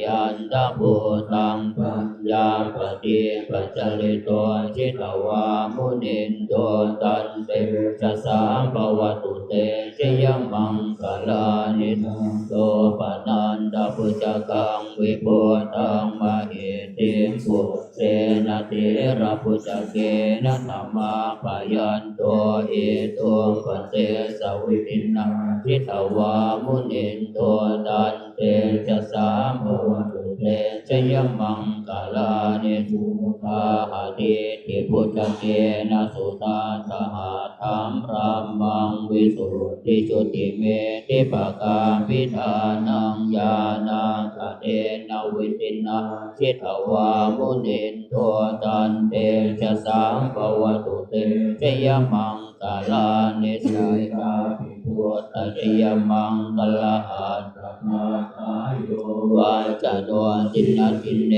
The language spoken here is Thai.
ยันตะภูตังปัญญาปฏิปัจจริโตชิตวามุนินโตตันเตชะสาภวตุเตชยมังคลานิทังโตปนันตพุจกังวิปุตังมหิติปุเสนะเถระพุจเกนะธรรมาปยันโตเอโตปเตสวิปินนาทิตวามุนินโตตันเตชะสาภวตุเตชยมังคลานิสุภาหะติทิพุจเกนะสุตาสหะธัมรามังวิสุทธิจุติเมติปะกาพิธานังญาณังคเตนะวิตินาทิตวามุนินโตตันเตชะสาภวตุเตชยมังคลานิสัยตาภิพุทธชยมังคลาอัตตมาคายโยวาจโนตินาทิเน